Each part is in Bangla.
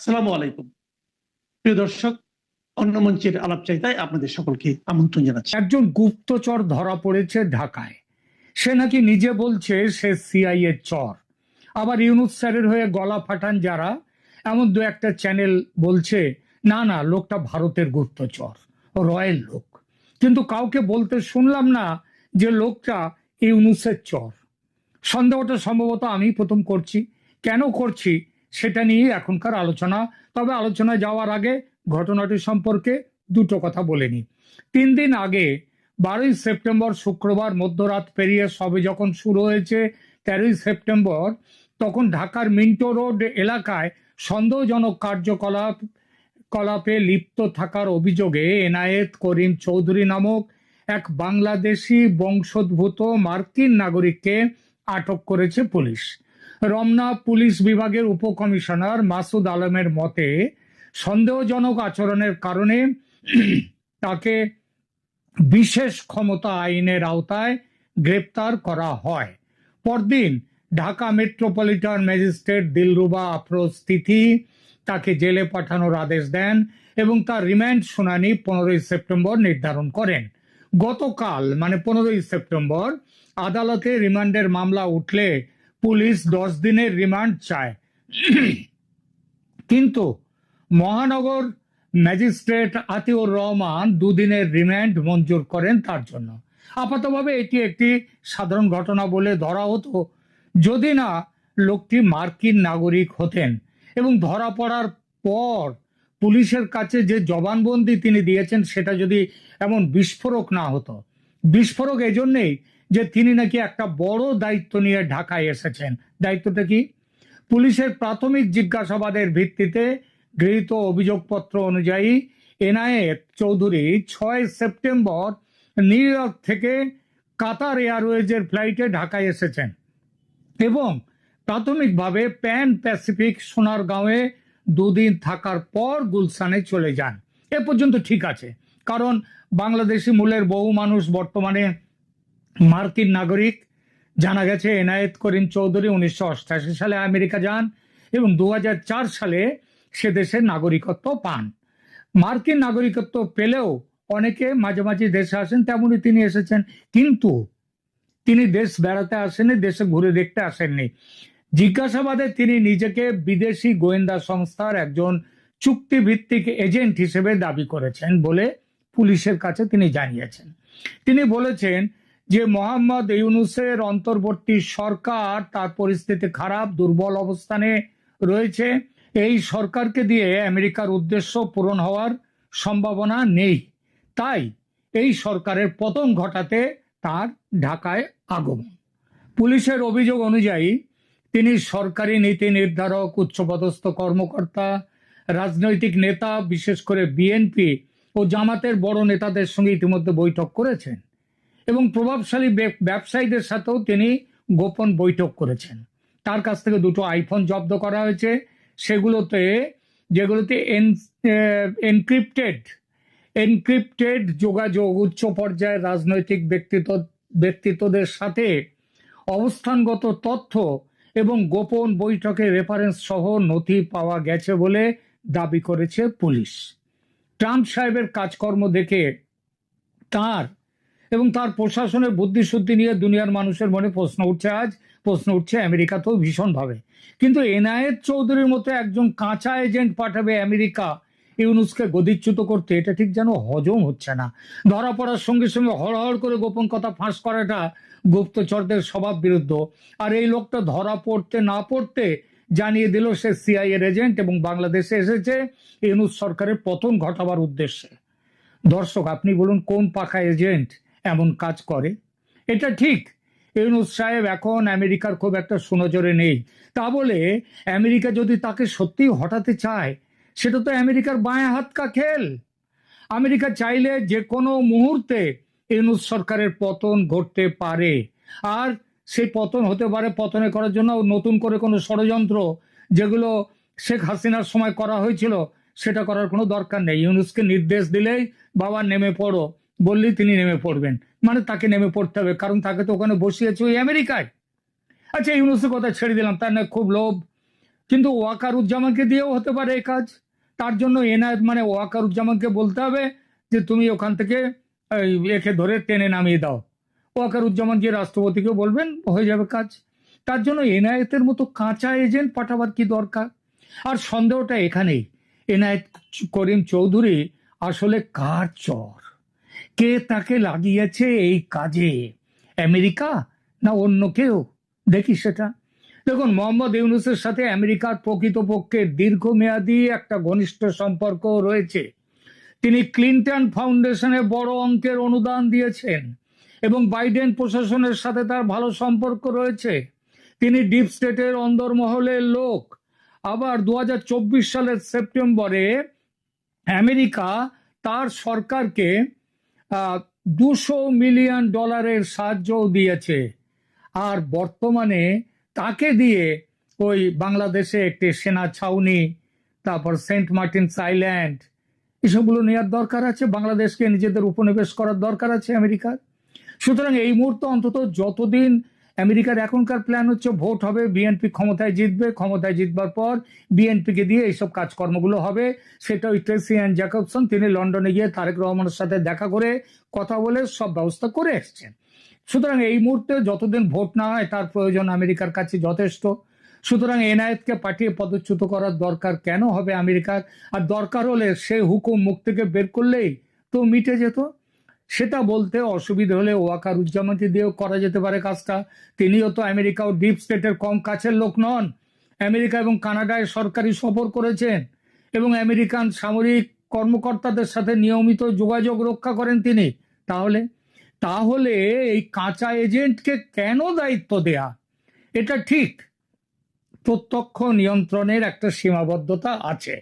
আসসালামু আলাইকুম প্রিয় দর্শক, অন্য মঞ্চের আলাপচারিতায় আপনাদের সকলকে আমন্ত্রণ জানাচ্ছি। একজন গুপ্তচর ধরা পড়েছে ঢাকায়। সে নাকি নিজে বলছে সে সিআইএ চর। আবার ইউনুস স্যারের হয়ে গলা ফাটান যারা, এমন দু একটা চ্যানেল বলছে না না লোকটা ভারতের গুপ্তচর, রয়েল লোক। কিন্তু কাউকে বলতে শুনলাম না যে লোকটা ইউনুসের চর। সন্দেহটা সম্ভবত আমি প্রথম করছি। কেন করছি সেটা নিয়ে এখনকার আলোচনা। তবে আলোচনায় যাওয়ার আগে ঘটনাটি সম্পর্কে দুটো কথা বলে নিই। 3 দিন আগে 12ই সেপ্টেম্বর শুক্রবার মধ্যরাত পেরিয়ে সবে যখন শুরু হয়েছে 13ই সেপ্টেম্বর, তখন ঢাকার মিন্টো রোড এলাকায় সন্দেহজনক কার্যকলাপে লিপ্ত থাকার অভিযোগে এনায়েত করিম চৌধুরী নামক এক বাংলাদেশি বংশোদ্ভূত মার্কিন নাগরিককে আটক করেছে পুলিশ। রমনা পুলিশ বিভাগের উপকমিশনার মাসুদ আলমের মতে, সন্দেহজনক আচরণের কারণে তাকে বিশেষ ক্ষমতা আইনের আওতায় গ্রেপ্তার করা হয়। পরদিন ঢাকা মেট্রোপলিটন ম্যাজিস্ট্রেট দিলরুবা আফরোজ তিথি তাকে জেলে পাঠানোর আদেশ দেন এবং তার রিমান্ড শুনানি 15ই সেপ্টেম্বর নির্ধারণ করেন। গতকাল মানে 15ই সেপ্টেম্বর আদালতে রিমান্ডের মামলা উঠলে পুলিশ 10 দিনের রিমান্ড চায়, কিন্তু মহানগর ম্যাজিস্ট্রেট আতিউর রহমান 2 দিনের রিমান্ড মঞ্জুর করেন তার জন্য। আপাতভাবে এটি একটি সাধারণ ঘটনা বলে ধরা হতো যদি না লোকটি মার্কিন নাগরিক হতেন। এবং ধরা পড়ার পর পুলিশের কাছে যে জবানবন্দি তিনি দিয়েছেন সেটা যদি এমন বিস্ফোরক না হতো। বিস্ফোরক এজন্যই যে তিনি নাকি একটা বড় দায়িত্ব নিয়ে ঢাকায় এসেছেন। দায়িত্বটা কি? পুলিশের প্রাথমিক জিজ্ঞাসাবাদের ভিত্তিতে গৃহীত অভিযোগপত্র অনুযায়ী Enayet Chowdhury 6 September new York থেকে কাতার এয়ারওয়েজের ফ্লাইটে ঢাকায় এসেছেন এবং প্রাথমিকভাবে প্যান প্যাসিফিক সোনারগাঁওয়ে 2 দিন থাকার পর গুলশানে চলে যান। এ পর্যন্ত ঠিক আছে, কারণ বাংলাদেশি মূলের বহু মানুষ বর্তমানে মার্কিন নাগরিক। জানা গেছে এনায়েত করিম চৌধুরী 1988 সালে আমেরিকা যান এবং 2004 সালে সে দেশের নাগরিকত্ব পান। মার্কিন নাগরিকত্ব পেলেও অনেকে মাঝে মাঝে দেশে আসেন, তেমনি তিনি এসেছেন। কিন্তু তিনি দেশ বেড়াতে আসেননি, দেশে ঘুরে দেখতে আসেননি। জিজ্ঞাসাবাদে তিনি নিজেকে বিদেশি গোয়েন্দা সংস্থার একজন চুক্তিভিত্তিক এজেন্ট হিসেবে দাবি করেছেন বলে পুলিশের কাছে তিনি জানিয়েছেন। তিনি বলেছেন যে মোহাম্মদ ইউনুসের অন্তর্বর্তী সরকার তার পরিস্থিতি খারাপ, দুর্বল অবস্থানে রয়েছে। এই সরকারকে দিয়ে আমেরিকার উদ্দেশ্য পূরণ হওয়ার সম্ভাবনা নেই, তাই এই সরকারের পতন ঘটাতে তার ঢাকায় আগমন। পুলিশের অভিযোগ অনুযায়ী তিনি সরকারি নীতি নির্ধারক, উচ্চপদস্থ কর্মকর্তা, রাজনৈতিক নেতা, বিশেষ করে বিএনপি ও জামাতের বড় নেতাদের সঙ্গে ইতিমধ্যে বৈঠক করেছেন এবং প্রভাবশালী ব্যবসায়ীদের সাথেও তিনি গোপন বৈঠক করেছেন। তার কাছ থেকে 2টো আইফোন জব্দ করা হয়েছে। যেগুলোতে এনক্রিপ্টেড যোগাযোগ, উচ্চ পর্যায়ের রাজনৈতিক ব্যক্তিত্বদের সাথে অবস্থানগত তথ্য এবং গোপন বৈঠকের রেফারেন্স সহ নথি পাওয়া গেছে বলে দাবি করেছে পুলিশ। ট্রাম্প সাহেবের কাজকর্ম দেখে তার এবং তার প্রশাসনের বুদ্ধিশুদ্ধি নিয়ে দুনিয়ার মানুষের মনে প্রশ্ন উঠছে আমেরিকাতেও ভীষণভাবে। কিন্তু এনায়েত চৌধুরীর মতো একজন কাঁচা এজেন্ট পাঠাবে আমেরিকা ইউনুসকে গদিচ্যুত করতে, এটা ঠিক যেন হজম হচ্ছে না। ধরা পড়ার সঙ্গে সঙ্গে হড়হড় করে গোপন কথা ফাঁস করাটা গুপ্তচরদের স্বভাব বিরুদ্ধ। আর এই লোকটা ধরা পড়তে না পড়তে জানিয়ে দিল সে সিআইএর এজেন্ট এবং বাংলাদেশে এসেছে ইউনুস সরকারের পতন ঘটাবার উদ্দেশ্যে। দর্শক, আপনি বলুন কোন পাকা এজেন্ট এমন কাজ করে? এটা ঠিক, ইউনুস সাহেব এখন আমেরিকার খুব একটা সুনজরে নেই। তা বলে আমেরিকা যদি তাকে সত্যিই হটাতে চায়, সেটা তো আমেরিকার বাঁয়ে হাত কা খেল। আমেরিকা চাইলে যে কোনো মুহূর্তে ইউনুস সরকারের পতন ঘটতে পারে, আর সেই পতন হতে পারে পতনে করার জন্য নতুন করে কোনো ষড়যন্ত্র যেগুলো শেখ হাসিনার সময় করা হয়েছিল সেটা করার কোনো দরকার নেই। ইউনুসকে নির্দেশ দিলেই বাবা নেমে পড়ো বললেই তিনি নেমে পড়বেন, মানে তাকে নেমে পড়তে হবে, কারণ তাকে তো ওখানে বসিয়েছে ওই আমেরিকায়। আচ্ছা, ইউনুসের কথা ছেড়ে দিলাম, তার না খুব লোভ, কিন্তু ওয়াকারুজ্জামানকে দিয়েও হতে পারে এই কাজ। তার জন্য এনআইএত মানে ওয়াকারুজ্জামানকে বলতে হবে যে তুমি ওখান থেকে একে ধরে টেনে নামিয়ে দাও। ওয়াকারুজ্জামান গিয়ে রাষ্ট্রপতিকে বলবেন, হয়ে যাবে কাজ। তার জন্য এনআইএতের মতো কাঁচা এজেন্ট পাঠাবার কি দরকার? আর সন্দেহটা এখানেই, এনায়েত করিম চৌধুরী আসলে কার চর, কে তাকে লাগিয়েছে এই কাজে, আমেরিকা না অন্য কেউ? দেখি সেটা। দেখুন, মোহাম্মদ ইউনূসের সাথে আমেরিকার প্রকৃতপক্ষে দীর্ঘমেয়াদী একটা ঘনিষ্ঠ সম্পর্ক রয়েছে। তিনি ক্লিনটন ফাউন্ডেশনে বড় অঙ্কের অনুদান দিয়েছেন এবং বাইডেন প্রশাসনের সাথে তার ভালো সম্পর্ক রয়েছে। তিনি ডিপ স্টেটের অন্দরমহলের লোক। আবার 2024 সালের সেপ্টেম্বরে আমেরিকা তার সরকারকে $200 মিলিয়ন সাহায্যও দিয়েছে। আর বর্তমানে তাকে দিয়ে ওই বাংলাদেশে একটি সেনা ছাউনি, তারপর সেন্ট মার্টিনস আইল্যান্ড, এসবগুলো নেওয়ার দরকার আছে। বাংলাদেশকে নিজেদের উপনিবেশ করার দরকার আছে আমেরিকার। সুতরাং এই মুহূর্তে অন্তত যতদিন আমেরিকার এখনকার প্ল্যান হচ্ছে ভোট হবে, বিএনপি ক্ষমতায় জিতবে, ক্ষমতায় জিতবার পর বিএনপিকে দিয়ে এইসব কাজকর্মগুলো হবে। সেটা ওই ট্রেসি অ্যান্ড জ্যাকবসন তিনি লন্ডনে গিয়ে তারেক রহমানের সাথে দেখা করে কথা বলে সব ব্যবস্থা করে এসছেন। সুতরাং এই মুহূর্তে যতদিন ভোট না হয় তার প্রয়োজন আমেরিকার কাছে যথেষ্ট। সুতরাং এনআইএতকে পাঠিয়ে পদচ্যুত করার দরকার কেন হবে আমেরিকার? আর দরকার হলে সে হুকুম মুখ থেকে বের করলেই তো মিটে যেত। সেটা বলতে অসুবিধা হলে ওয়াকারুজ্জামানকে দিয়েও করা যেতে পারে কাজটা। তিনিও তো আমেরিকা ও ডিপ স্টেটের কম কাছের লোক নন। আমেরিকা এবং কানাডায় সরকারি সফর করেছেন এবং আমেরিকান সামরিক কর্মকর্তাদের সাথে নিয়মিত যোগাযোগ রক্ষা করেন তিনি। তাহলে তাহলে এই কাঁচা এজেন্টকে কেন দায়িত্ব দেয়া? এটা ঠিক, প্রত্যক্ষ নিয়ন্ত্রণের একটা সীমাবদ্ধতা আছে।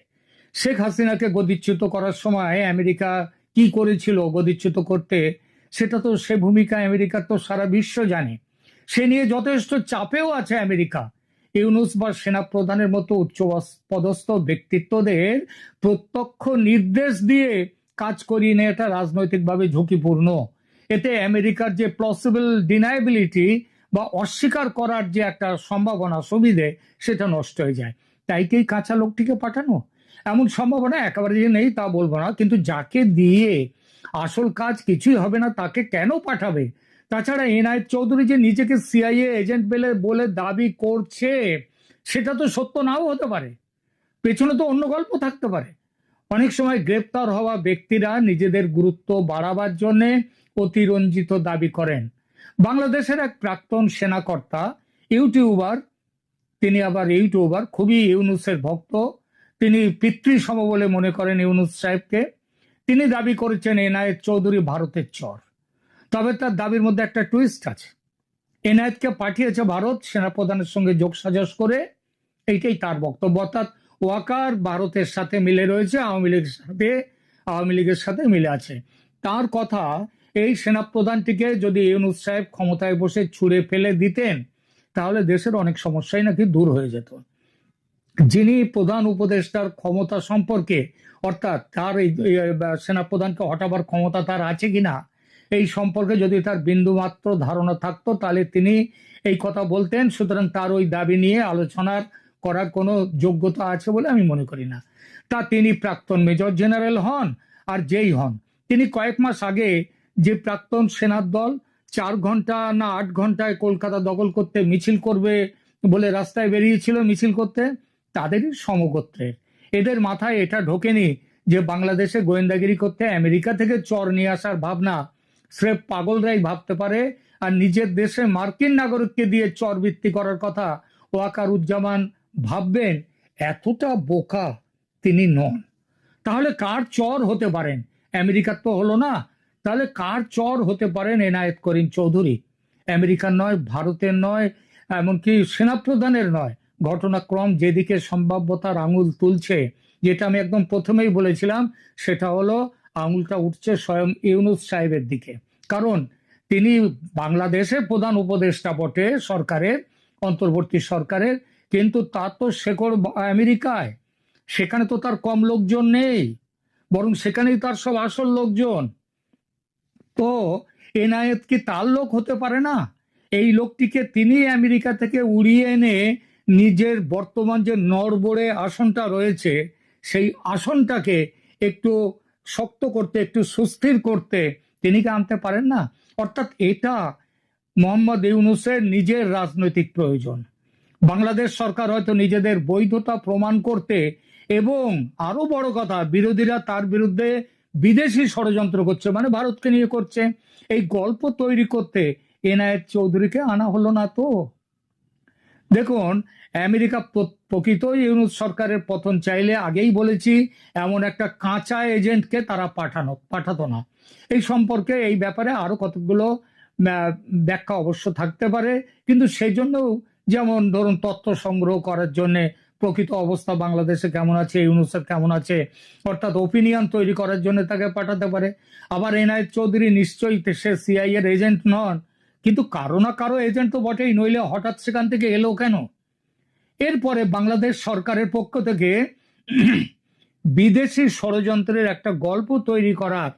শেখ হাসিনাকে গদিচ্যুত করার সময় আমেরিকা কি করেছিল গদিচ্যুত করতে, সেটা তো সে ভূমিকা আমেরিকার তো সারা বিশ্ব জানে। সে নিয়ে যথেষ্ট চাপেও আছে আমেরিকা। ইউনূস বা সেনাপ্রধানের মতো উচ্চ পদস্থ ব্যক্তিত্বদের প্রত্যক্ষ নির্দেশ দিয়ে কাজ করিয়ে নেওয়াটা রাজনৈতিকভাবে ঝুঁকিপূর্ণ। এতে আমেরিকার যে প্লসিবল ডিনায়াবিলিটি বা অস্বীকার করার যে একটা সম্ভাবনা, সুবিধে, সেটা নষ্ট হয়ে যায়। তাই কি এই কাঁচা লোকটিকে পাঠানো? এমন সম্ভাবনা একেবারে যে নেই তা বলবো না, কিন্তু যাকে দিয়ে আসল কাজ কিছুই হবে না তাকে কেন পাঠাবে? তাছাড়া এনআইএত চৌধুরী যে নিজেকে সিআইএ এজেন্ট বলে দাবি করছে, সেটা তো সত্য নাও হতে পারে, পেছনে তো অন্য গল্প থাকতে পারে। অনেক সময় গ্রেপ্তার হওয়া ব্যক্তিরা নিজেদের গুরুত্ব বাড়াবার জন্য অতিরঞ্জিত দাবি করেন। বাংলাদেশের এক প্রাক্তন সেনাকর্তা, ইউটিউবার, তিনি আবার ইউটিউবার, খুবই ইউনূসের ভক্ত, তিনি পিতৃসম বলে মনে করেন ইউনূস সাহেবকে। তিনি দাবি করেছেন এনায়েত চৌধুরী ভারতের চর। তবে তার দাবির মধ্যে একটা টুইস্ট আছে। এনায়েতকে পাঠিয়েছে ভারত সেনাপ্রধানের সঙ্গে যোগসাজশ করে, এইটাই তার বক্তব্য। অর্থাৎ ওয়াকার ভারতের সাথে মিলে রয়েছে, আওয়ামী লীগের সাথে মিলে আছে। তার কথা, এই সেনাপ্রধানটিকে যদি ইউনূস সাহেব ক্ষমতায় বসে ছুঁড়ে ফেলে দিতেন তাহলে দেশের অনেক সমস্যাই নাকি দূর হয়ে যেত। যিনি প্রধান উপদেষ্টার ক্ষমতা সম্পর্কে, অর্থাৎ তার এই সেনাপ্রধানকে হটাবার ক্ষমতা তার আছে কিনা এই সম্পর্কে যদি তার বিন্দুমাত্র ধারণা থাকতো তাহলে তিনি এই কথা বলতেন। সুতরাং তার ওই দাবি নিয়ে আলোচনার করার কোনো যোগ্যতা আছে বলে আমি মনে করি না। তা তিনি প্রাক্তন মেজর জেনারেল হন আর যেই হন, তিনি কয়েক মাস আগে যে প্রাক্তন সেনার দল 4 ঘন্টা না 8 ঘন্টায় কলকাতা দখল করতে মিছিল করবে বলে রাস্তায় বেরিয়েছিল মিছিল করতে, তাদেরই সমগোত্রের। এদের মাথায় এটা ঢোকেনি যে বাংলাদেশে গোয়েন্দাগিরি করতে আমেরিকা থেকে চর নিয়ে আসার ভাবনা স্রেফ পাগলরাই ভাবতে পারে। আর নিজের দেশে মার্কিন নাগরিককে দিয়ে চর বৃত্তি করার কথা ওয়াকারুজ্জামান ভাববেন, এতটা বোকা তিনি নন। তাহলে কার চর হতে পারেন? আমেরিকার তো হলো না, তাহলে কার চর হতে পারেন এনায়েত করিম চৌধুরী? আমেরিকার নয়, ভারতের নয়, এমনকি সেনাপ্রধানের নয়। ঘটনাক্রম যেদিকে সম্ভাব্যতার আঙুল তুলছে, যেটা আমি একদম প্রথমেই বলেছিলাম, সেটা হলো আঙুলটা উঠছে স্বয়ং ইউনূস সাহেবের দিকে। কারণ তিনি বাংলাদেশের প্রধান উপদেষ্টা বটে সরকারের, অন্তর্বর্তী সরকারের, কিন্তু তার তো শেকড় আমেরিকায়। সেখানে তো তার কম লোকজন নেই, বরং সেখানেই তার সব আসল লোকজন। তো এনায়েত কি তার লোক হতে পারে না? এই লোকটিকে তিনি আমেরিকা থেকে উড়িয়ে এনে নিজের বর্তমান যে নড়বড়ে আসনটা রয়েছে সেই আসনটাকে একটু শক্ত করতে, একটু সুস্থির করতে তিনি কি আনতে পারেন না? অর্থাৎ এটা মোহাম্মদ ইউনূসের নিজের রাজনৈতিক প্রয়োজন। বাংলাদেশ সরকার হয়তো নিজেদের বৈধতা প্রমাণ করতে, এবং আরো বড় কথা, বিরোধীরা তার বিরুদ্ধে বিদেশি ষড়যন্ত্র করছে, মানে ভারতকে নিয়ে করছে, এই গল্প তৈরি করতে এনায়েত চৌধুরীকে আনা হলো না। তো দেখুন, আমেরিকা প্রকৃতই ইউনূস সরকারের পতন চাইলে, আগেই বলেছি, এমন একটা কাঁচা এজেন্টকে তারা পাঠাতো না। এই সম্পর্কে, এই ব্যাপারে আরো কতগুলো ব্যাখ্যা অবশ্য থাকতে পারে, কিন্তু সেই জন্য, যেমন ধরুন, তথ্য সংগ্রহ করার জন্য প্রকৃত অবস্থা বাংলাদেশে কেমন আছে, ইউনূসের কেমন আছে, অর্থাৎ ওপিনিয়ন তৈরি করার জন্য তাকে পাঠাতে পারে। আবার এনায়েত চৌধুরী নিশ্চয়ই সে সিআই এর এজেন্ট নন, কিন্তু কারো না কারো এজেন্ট তো বটেই, নইলে হঠাৎ সেখান থেকে এলো কেন? এরপরে বাংলাদেশ সরকারের পক্ষ থেকে বিদেশি ষড়যন্ত্রের একটা গল্প তৈরি করার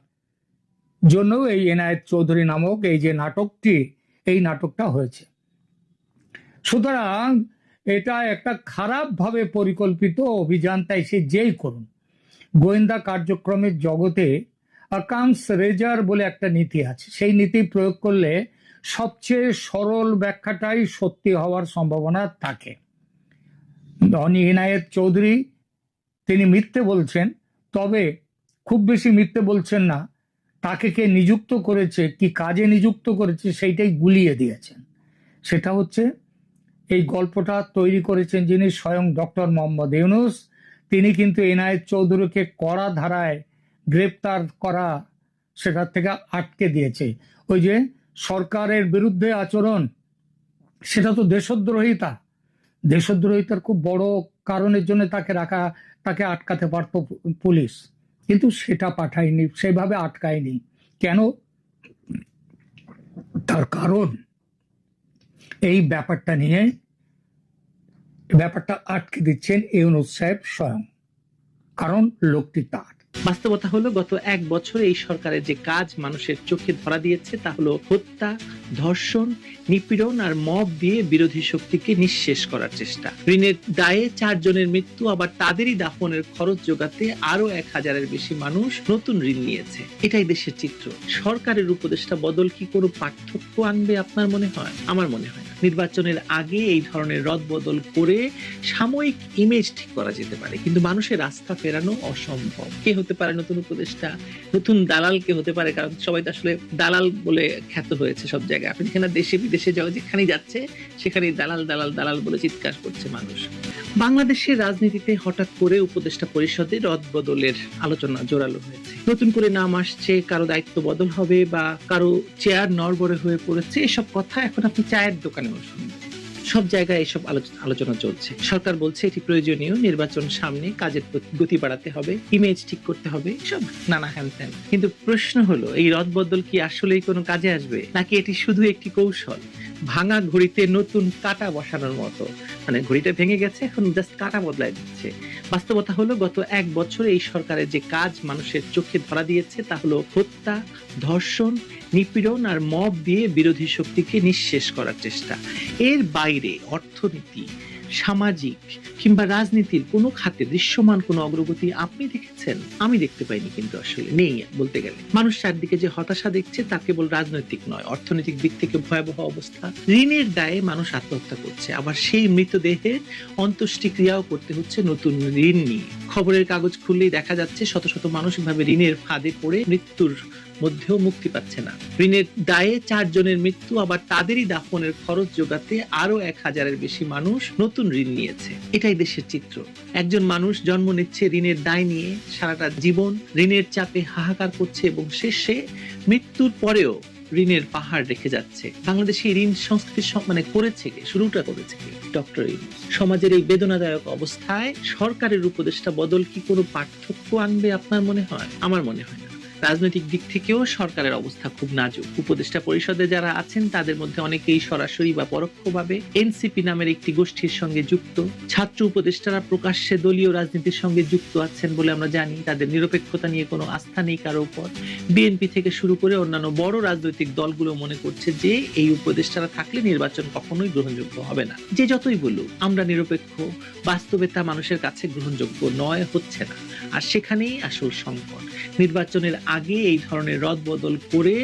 জন্য এই এনায়েত চৌধুরী নামক এই যে নাটকটি, এই নাটকটা হয়েছে। সুতরাং এটা একটা খারাপভাবে পরিকল্পিত অভিযান, তাই সে যেই করুন। গোয়েন্দা কার্যক্রমের জগতে আকাংস রেজার বলে একটা নীতি আছে, সেই নীতি প্রয়োগ করলে সবচেয়ে সরল ব্যাখ্যাটাই সত্যি হওয়ার সম্ভাবনা থাকে। এনায়েত চৌধুরী তিনি মিথ্যে বলছেন, তবে খুব বেশি মিথ্যে বলছেন না। তাকে কে নিযুক্ত করেছে, কি কাজে নিযুক্ত করেছে, সেইটাই গুলিয়ে দিয়েছেন। সেটা হচ্ছে, এই গল্পটা তৈরি করেছেন যিনি, স্বয়ং ডক্টর মোহাম্মদ ইউনূস। তিনি কিন্তু এনায়েত চৌধুরীকে কড়া ধারায় গ্রেপ্তার করা, সেটার থেকে আটকে দিয়েছে। ওই যে সরকারের বিরুদ্ধে আচরণ, সেটা তো দেশদ্রোহিতা। দেশদ্রোহিতার খুব বড় কারণের জন্য তাকে আটকাতে পারত পুলিশ, কিন্তু সেটা পাঠায়নি, সেভাবে আটকায়নি। কেন? তার কারণ এই ব্যাপারটা নিয়ে, ব্যাপারটা আটকে দিচ্ছেন ইউনূস সাহেব স্বয়ং, কারণ লোকটি তার। বাস্তবতা হলো, গত এক বছরে এই সরকারের যে কাজ মানুষের চোখে ধরা দিয়েছে তা হলো হত্যা, ধর্ষণ, নিপীড়ন আর মব দিয়ে বিরোধী শক্তিকে নিঃশেষ করার চেষ্টা। ঋণের দায়ে 4 জনের মৃত্যু, আবার তাদেরই দাফনের খরচ জোগাতে আরো 1000-এর বেশি মানুষ নতুন ঋণ নিয়েছে। এটাই দেশের চিত্র। সরকারের উপদেষ্টা বদল কি কোনো পার্থক্য আনবে আপনার মনে হয়? আমার মনে হয় না। নির্বাচনের আগে এই ধরনের রদবদল করে সাময়িক ইমেজ ঠিক করা যেতে পারে, কিন্তু মানুষের আস্থা ফেরানো অসম্ভব। কে হতে পারে নতুন উপদেষ্টা? নতুন দালাল কে হতে পারে? কারণ সবাই তো আসলে দালাল বলে খ্যাত হয়েছে সব জায়গায়। আপনি যেখানে দেশে বিদেশে যাও, যেখানে যাচ্ছে সেখানেই দালাল দালাল দালাল বলে চিৎকার করছে মানুষ। বাংলাদেশের রাজনীতিতে হঠাৎ করে উপদেষ্টা পরিষদে রদবদলের আলোচনা জোরালো হয়েছে। নতুন করে নাম আসছে, কারো দায়িত্ব বদল হবে বা কারো চেয়ার নড়বড়ে হয়ে পড়েছে, এসব কথা এখন আপনি চায়ের দোকানেও শুনবেন। সব জায়গায় এসব আলোচনা চলছে। সরকার বলছে এটি প্রয়োজনীয়, নির্বাচন সামনে, কাজের গতি বাড়াতে হবে, ইমেজ ঠিক করতে হবে, সব নানা হ্যান ত্যান। কিন্তু প্রশ্ন হলো, এই রদবদল কি আসলেই কোনো কাজে আসবে, নাকি এটি শুধু একটি কৌশল? ভাঙা ঘড়িতে নতুন কাঁটা বসানোর মতো, মানে ঘড়িটা ভেঙে গেছে, এখন জাস্ট কাঁটা বদলায় দিচ্ছে। বাস্তবতা হলো, গত এক বছরে এই সরকারের যে কাজ মানুষের চোখে ধরা দিয়েছে তা হলো হত্যা, ধর্ষণ, নিপীড়ন আর মব দিয়ে বিরোধী শক্তিকে নিঃশেষ করার চেষ্টা। এর বাইরে অর্থনীতি, সামাজিক কিংবা রাজনীতির কোনো খাতে দৃশ্যমান কোনো অগ্রগতি আপনি দেখেছেন? আমি দেখতে পাইনি, কিন্তু আসলে নেই বলতে গেলে। মানুষ চারদিকে যে হতাশা দেখছে তা কেবল রাজনৈতিক নয়, অর্থনৈতিক দিক থেকে ভয়াবহ অবস্থা। ঋণের দায়ে মানুষ আত্মহত্যা করছে, আবার সেই মৃতদেহের অন্ত্যেষ্টিক্রিয়াও করতে হচ্ছে নতুন ঋণ নিয়ে। খবরের কাগজ খুললেই দেখা যাচ্ছে শত শত মানুষ এভাবে ঋণের ফাঁদে পড়ে মৃত্যুর মধ্যেও মুক্তি পাচ্ছে না। ঋণের দায়ে 4 জনের মৃত্যু, আবার তাদেরই দাফনের খরচ জোগাতে আরো 1000-এর বেশি মানুষ নতুন ঋণ নিয়েছে। এটাই দেশের চিত্র। একজন মানুষ জন্ম নিচ্ছে ঋণের দায় নিয়ে, সারাটা জীবন ঋণের চাপে হাহাকার করছে এবং শেষে মৃত্যুর পরেও ঋণের পাহাড় রেখে যাচ্ছে। বাংলাদেশে ঋণ সংস্কৃতি মানে করেছে কে? শুরুটা করেছে কে? ডক্টর ইউনূস। সমাজের এই বেদনাদায়ক অবস্থায় সরকারের উপদেষ্টা বদল কি কোনো পার্থক্য আনবে আপনার মনে হয়? আমার মনে হয় না। রাজনৈতিক দিক থেকেও সরকারের অবস্থা খুব নাজুক। উপদেষ্টা পরিষদে যারা আছেন তাদের মধ্যে অনেকেই সরাসরি বা পরোক্ষভাবে এনসিপি নামের একটি গোষ্ঠীর সঙ্গে যুক্ত। ছাত্র উপদেষ্টারা প্রকাশ্যে দলীয় রাজনীতির সঙ্গে যুক্ত আছেন বলে আমরা জানি। তাদের নিরপেক্ষতা নিয়ে কোনো আস্থা নেই কারো উপর। বিএনপি থেকে শুরু করে অন্যান্য বড় রাজনৈতিক দলগুলো মনে করছে যে এই উপদেষ্টারা থাকলে নির্বাচন কখনোই গ্রহণযোগ্য হবে না। যে যতই বলুক আমরা নিরপেক্ষ, বাস্তবে তা মানুষের কাছে গ্রহণযোগ্য নয়, হচ্ছে না। আর সেখানেই আসল সংকট। নির্বাচনের আগে এই ধরনের রদবদল করে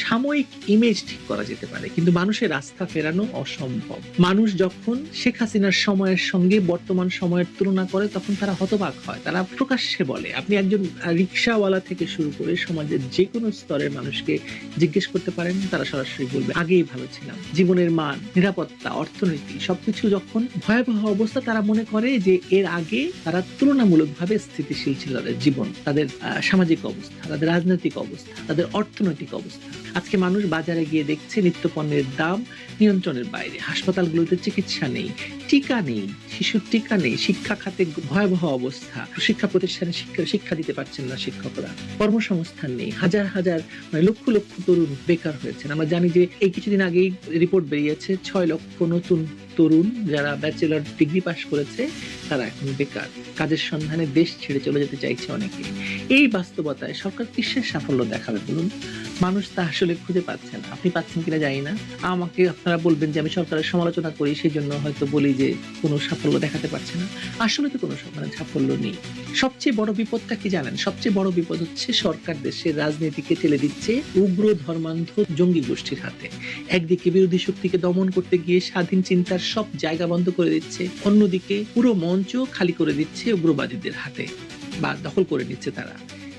সাময়িক ইমেজ ঠিক করা যেতে পারে, কিন্তু মানুষের আস্থা ফেরানো অসম্ভব। মানুষ যখন শেখ হাসিনার সময়ের সঙ্গে বর্তমান সময়ের তুলনা করে তখন তারা হতবাক হয়, তারা প্রকাশ্যে বলে। আপনি একজন রিকশাওয়ালা থেকে শুরু করে সমাজের যে কোনো স্তরের মানুষকে জিজ্ঞেস করতে পারেন, তারা সরাসরি বলবে আগেই ভালো ছিলাম। জীবনের মান, নিরাপত্তা, অর্থনীতি সবকিছু যখন ভয়াবহ অবস্থা, তারা মনে করে যে এর আগে তারা তুলনামূলকভাবে স্থিতিশীল ছিল। তাদের জীবন, তাদের সামাজিক অবস্থা, তাদের রাজনৈতিক অবস্থা, তাদের অর্থনৈতিক অবস্থা। আজকে মানুষ বাজারে গিয়ে দেখছে নিত্যপণ্যের দাম নিয়ন্ত্রণের বাইরে, হাসপাতালগুলোতে চিকিৎসা নেই, টিকা নেই, শিশুর টিকা নেই, শিক্ষা খাতে ভয়াবহ অবস্থা, শিক্ষা প্রতিষ্ঠানে শিক্ষা দিতে পারছেন না শিক্ষকরা, কর্মসংস্থান নেই, হাজার হাজার লক্ষ লক্ষ তরুণ বেকার হয়েছেন। আমরা জানি যে এই কিছুদিন আগেই রিপোর্ট বেরিয়েছে 6 লক্ষ নতুন তরুণ যারা ব্যাচেলর ডিগ্রি পাশ করেছে তারা এখন বেকার, কাজের সন্ধানে দেশ ছেড়ে চলে যেতে চাইছে অনেকে। এই বাস্তবতায় সরকার কিসের সাফল্য দেখাবে বলুন? মানুষ তা আসলে খুঁজে পাচ্ছে না। আপনি পাচ্ছেন কিনা জানি না। আমাকে আপনারা বলবেন যে আমি সরকারের সমালোচনা করি, সেই জন্য হয়তো বলি যে কোনো সাফল্য দেখাতে পারছে না। আসলে তো কোনো সাফল্য নেই। সবচেয়ে বড় বিপদটা কি জানেন? সবচেয়ে বড় বিপদ হচ্ছে সরকার দেশের রাজনীতিকে ঠেলে দিচ্ছে উগ্র ধর্মান্ধ জঙ্গি গোষ্ঠীর হাতে। একদিকে বিরোধী শক্তিকে দমন করতে গিয়ে স্বাধীন চিন্তার সব জায়গা বন্ধ করে দিচ্ছে, অন্যদিকে পুরো মঞ্চ খালি করে দিচ্ছে উগ্রবাদীদের হাতে বা দখল করে নিচ্ছে তারা।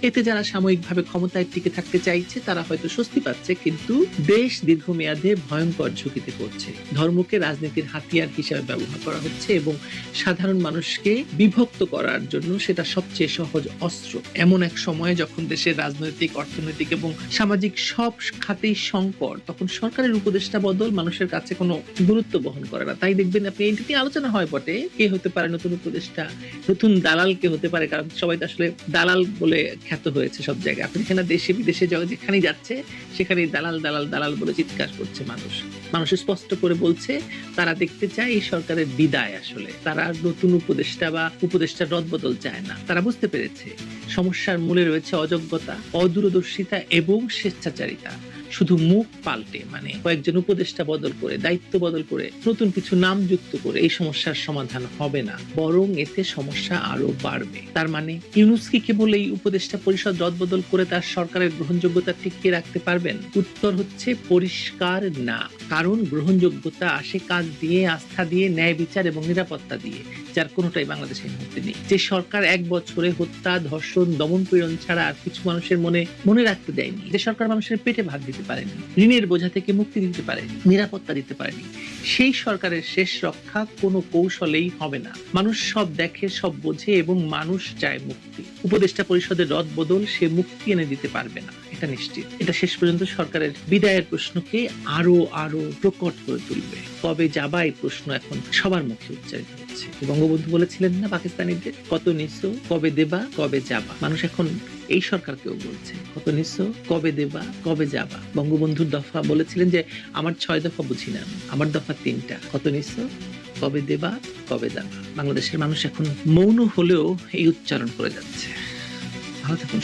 এতে যারা সাময়িকভাবে ক্ষমতায় টিকে থাকতে চাইছে তারা হয়তো স্বস্তি পাচ্ছে, কিন্তু দেশ দীর্ঘমেয়াদে ভয়ঙ্কর ঝুঁকিতে পড়ছে। ধর্মকে রাজনীতির হাতিয়ার হিসেবে ব্যবহার করা হচ্ছে এবং সাধারণ মানুষকে বিভক্ত করার জন্য সেটা সবচেয়ে সহজ অস্ত্র। এমন এক সময়ে যখন দেশের রাজনৈতিক, অর্থনৈতিক এবং সামাজিক সব খাতেই সংকট, তখন সরকারের উপদেষ্টা বদল মানুষের কাছে কোনো গুরুত্ব বহন করে না। তাই দেখবেন আপনি এইটা নিয়ে আলোচনা হয় বটে, কে হতে পারে নতুন উপদেষ্টা, নতুন দালাল কে হতে পারে, কারণ সবাই তো আসলে দালাল বলে খ্যাত হয়েছে সব জায়গায়। আপনি এখানে দেশে বিদেশে যেখানে যাচ্ছে সেখানে দালাল দালাল দালাল বলে চিৎকার করছে মানুষ। মানুষ স্পষ্ট করে বলছে তারা দেখতে চায় এই সরকারের বিদায়। আসলে তারা নতুন উপদেষ্টা বা উপদেষ্টার রদবদল চায় না। তারা বুঝতে পেরেছে সমস্যার মূলে রয়েছে অযোগ্যতা, অদূরদর্শিতা এবং স্বেচ্ছাচারিতা। শুধু মুখ পাল্টে, মানে কয়েকজন উপদেষ্টা বদল করে, দায়িত্ব বদল করে, নতুন কিছু নাম যুক্ত করে এই সমস্যার সমাধান হবে না, বরং এতে সমস্যা আরো বাড়বে। তার মানে ইউনূস কি কেবল এই উপদেষ্টা পরিষদ রদবদল করে তার সরকারের গ্রহণযোগ্যতা টিকিয়ে রাখতে পারবেন? উত্তর হচ্ছে পরিষ্কার না। কারণ গ্রহণযোগ্যতা আসে কাজ দিয়ে, আস্থা দিয়ে, ন্যায় বিচার এবং নিরাপত্তা দিয়ে, যার কোনোটাই বাংলাদেশের মধ্যে নেই। যে সরকার 1 বছরে হত্যা, ধর্ষণ, দমন পীড়ন ছাড়া আর কিছু মানুষের মনে রাখতে দেয়নি, যে সরকার মানুষের পেটে ভাত দিতে পারেনি, ঋণের বোঝা থেকে মুক্তি দিতে পারেনি, নিরাপত্তা দিতে পারেনি, সেই সরকারের শেষ রক্ষা কোনো কৌশলেই হবে না। মানুষ সব দেখে, সব বোঝে এবং মানুষ চায় মুক্তি। উপদেষ্টা পরিষদের রদবদল সে মুক্তি এনে দিতে পারবে না, এটা নিশ্চিত। এটা শেষ পর্যন্ত সরকারের বিদায়ের প্রশ্নকে আরো প্রকট করে তুলবে। কবে যাবা এই প্রশ্ন এখন সবার মুখে উচ্চারিত হচ্ছে। বঙ্গবন্ধু বলেছিলেন না পাকিস্তানিদের, কত নিছো, কবে দেবা, কবে যাবা। মানুষ এখন এই সরকারকেও বলছে কত নিছো, কবে দেবা, কবে যাবা। বঙ্গবন্ধুর দফা বলেছিলেন যে আমার 6 দফা বুঝি না, আমার দফা 3টা, কত নিছো, কবে দেবা, কবে যাবা। বাংলাদেশের মানুষ এখন মৌন হলেও এই উচ্চারণ করে যাচ্ছে। ভালো থাকুন।